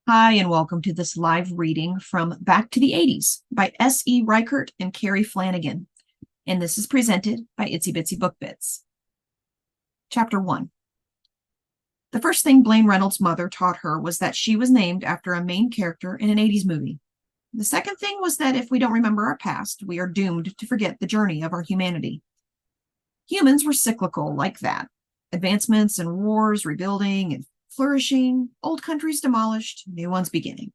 Hi, and welcome to this live reading from Back to the 80s by S.E. Reichert and Kerrie Flanagan. And this is presented by Itsy Bitsy Book Bits. Chapter 1. The first thing Blaine Reynolds' mother taught her was that she was named after a main character in an 80s movie. The second thing was that if we don't remember our past, we are doomed to forget the journey of our humanity. Humans were cyclical like that. Advancements and wars, rebuilding and flourishing, old countries demolished, new ones beginning.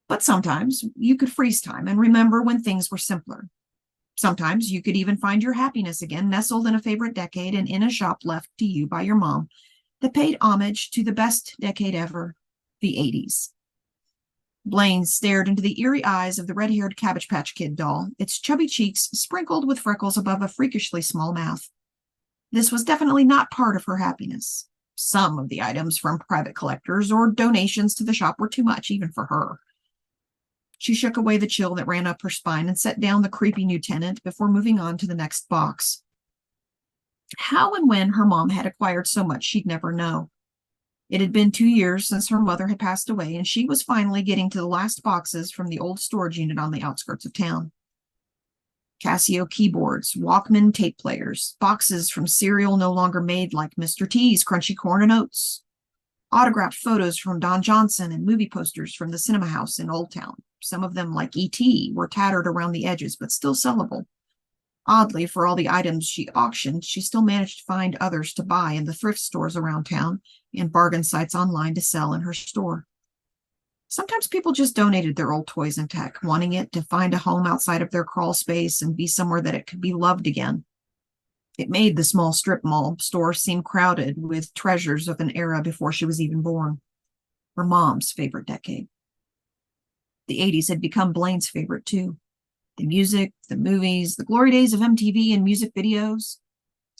But sometimes you could freeze time and remember when things were simpler. Sometimes you could even find your happiness again, nestled in a favorite decade and in a shop left to you by your mom that paid homage to the best decade ever, the 80s. Blaine stared into the eerie eyes of the red-haired Cabbage Patch Kid doll, its chubby cheeks sprinkled with freckles above a freakishly small mouth. This was definitely not part of her happiness. Some of the items from private collectors or donations to the shop were too much, even for her. She shook away the chill that ran up her spine and set down the creepy new tenant before moving on to the next box. How and when her mom had acquired so much, she'd never know. It had been 2 years since her mother had passed away, and she was finally getting to the last boxes from the old storage unit on the outskirts of town. Casio keyboards, Walkman tape players, boxes from cereal no longer made like Mr. T's Crunchy Corn and Oats, autographed photos from Don Johnson and movie posters from the cinema house in Old Town. Some of them, like E.T., were tattered around the edges, but still sellable. Oddly, for all the items she auctioned, she still managed to find others to buy in the thrift stores around town and bargain sites online to sell in her store. Sometimes people just donated their old toys and tech, wanting it to find a home outside of their crawl space and be somewhere that it could be loved again. It made the small strip mall store seem crowded with treasures of an era before she was even born. Her mom's favorite decade. The 80s had become Blaine's favorite too. The music, the movies, the glory days of MTV and music videos.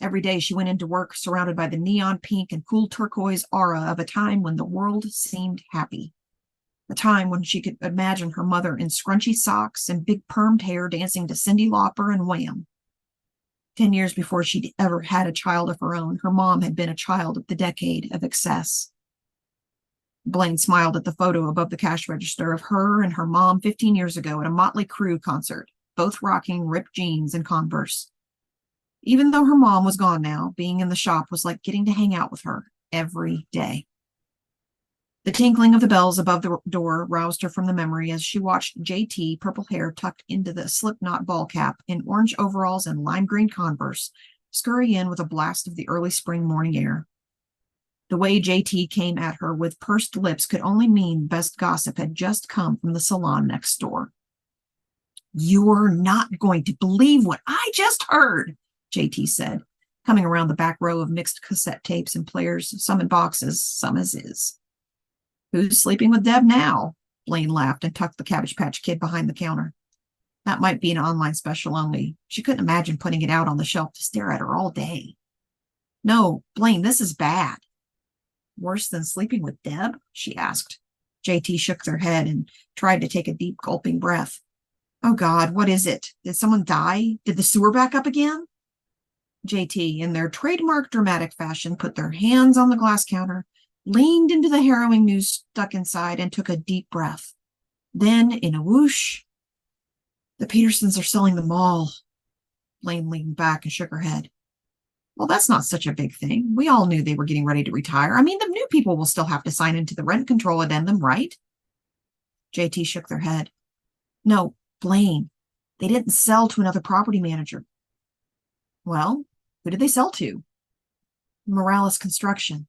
Every day she went into work surrounded by the neon pink and cool turquoise aura of a time when the world seemed happy. A time when she could imagine her mother in scrunchy socks and big permed hair dancing to Cyndi Lauper and Wham. 10 years before she'd ever had a child of her own, her mom had been a child of the decade of excess. Blaine smiled at the photo above the cash register of her and her mom 15 years ago at a Motley Crue concert, both rocking ripped jeans and Converse. Even though her mom was gone now, being in the shop was like getting to hang out with her every day. The tinkling of the bells above the door roused her from the memory as she watched J.T., purple hair tucked into the slipknot ball cap, in orange overalls and lime green Converse, scurry in with a blast of the early spring morning air. The way J.T. came at her with pursed lips could only mean best gossip had just come from the salon next door. "You're not going to believe what I just heard," J.T. said, coming around the back row of mixed cassette tapes and players, some in boxes, some as is. "Who's sleeping with Deb now?" Blaine laughed and tucked the Cabbage Patch Kid behind the counter. That might be an online special only. She couldn't imagine putting it out on the shelf to stare at her all day. "No, Blaine, this is bad." "Worse than sleeping with Deb?" she asked. JT shook their head and tried to take a deep gulping breath. "Oh God, what is it? Did someone die? Did the sewer back up again?" JT, in their trademark dramatic fashion, put their hands on the glass counter, leaned into the harrowing news stuck inside, and took a deep breath. Then, in a whoosh, "The Petersons are selling the mall." Blaine leaned back and shook her head. "Well, that's not such a big thing. We all knew they were getting ready to retire. I mean, the new people will still have to sign into the rent control addendum, right?" JT shook their head. "No, Blaine, they didn't sell to another property manager." "Well, who did they sell to?" "Morales Construction."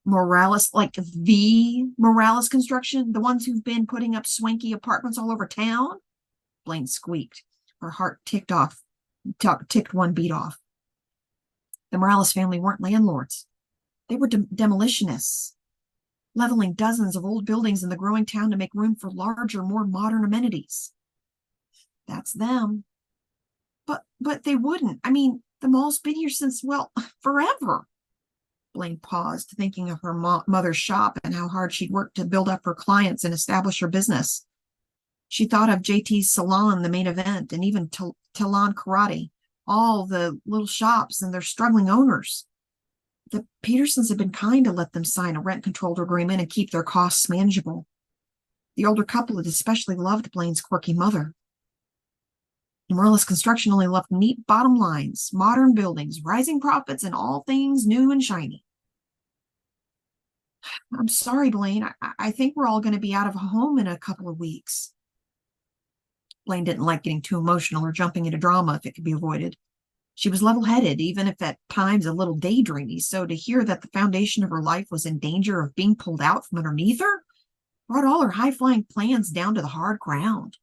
Morales, like the Morales Construction? The ones who've been putting up swanky apartments all over town?" Blaine squeaked. Her heart ticked one beat off. The Morales family weren't landlords. They were demolitionists, leveling dozens of old buildings in the growing town to make room for larger, more modern amenities. "That's them." But they wouldn't. I mean, the mall's been here since, well, forever." Blaine paused, thinking of her mother's shop and how hard she'd worked to build up her clients and establish her business. She thought of JT's salon, the main event, and even Talon Karate, all the little shops and their struggling owners. The Petersons had been kind to let them sign a rent-controlled agreement and keep their costs manageable. The older couple had especially loved Blaine's quirky mother. Morellis Construction only loved neat bottom lines, modern buildings, rising profits, and all things new and shiny. I'm sorry, Blaine. I think we're all going to be out of a home in a couple of weeks. Blaine didn't like getting too emotional or jumping into drama if it could be avoided. She was level-headed, even if at times a little daydreamy, so to hear that the foundation of her life was in danger of being pulled out from underneath her brought all her high-flying plans down to the hard ground.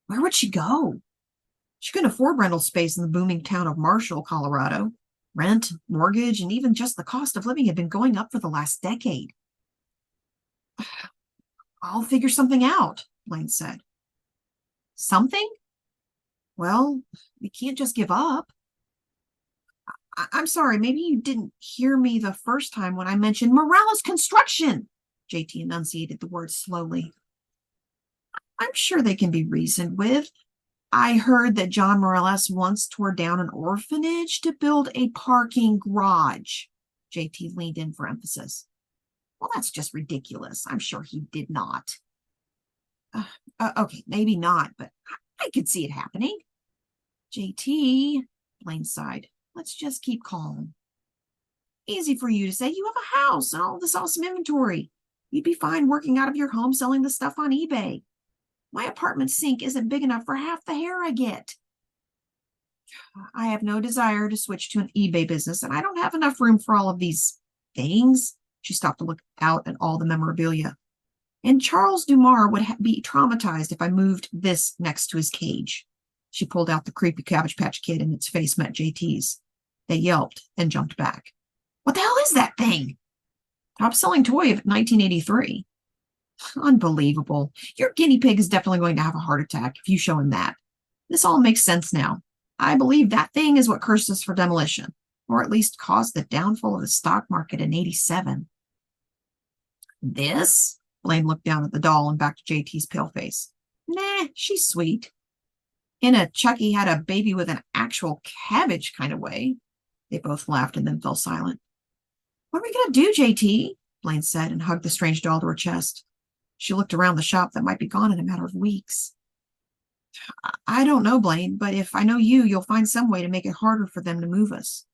Where would she go? She couldn't afford rental space in the booming town of Marshall, Colorado. Rent, mortgage, and even just the cost of living had been going up for the last decade. I'll figure something out, Blaine said. Something? Well, we can't just give up. I'm sorry, maybe you didn't hear me the first time when I mentioned Morellis Construction. JT enunciated the word slowly. I'm sure they can be reasoned with. I heard that John Morellis once tore down an orphanage to build a parking garage. JT leaned in for emphasis. Well, that's just ridiculous. I'm sure he did not. Okay, maybe not, but I could see it happening. JT, Blaine sighed. Let's just keep calm. Easy for you to say. You have a house and all this awesome inventory. You'd be fine working out of your home selling the stuff on eBay. My apartment sink isn't big enough for half the hair I get. I have no desire to switch to an eBay business, and I don't have enough room for all of these things. She stopped to look out at all the memorabilia. And Charles Dumar would be traumatized if I moved this next to his cage. She pulled out the creepy Cabbage Patch Kid, and its face met JT's. They yelped and jumped back. What the hell is that thing? Top-selling toy of 1983. Unbelievable. Your guinea pig is definitely going to have a heart attack if you show him that. This all makes sense now. I believe that thing is what cursed us for demolition, or at least caused the downfall of the stock market in '87. This? Blaine looked down at the doll and back to JT's pale face. Nah, she's sweet. In a Chucky had a baby with an actual cabbage kind of way. They both laughed and then fell silent. What are we going to do, JT? Blaine said and hugged the strange doll to her chest. She looked around the shop that might be gone in a matter of weeks. I don't know, Blaine, but if I know you, you'll find some way to make it harder for them to move us.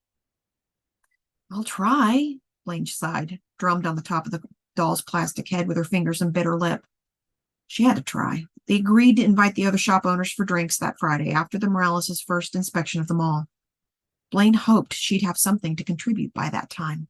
I'll try, Blaine sighed, drummed on the top of the doll's plastic head with her fingers and bit her lip. She had to try. They agreed to invite the other shop owners for drinks that Friday after the Morellis' first inspection of the mall. Blaine hoped she'd have something to contribute by that time.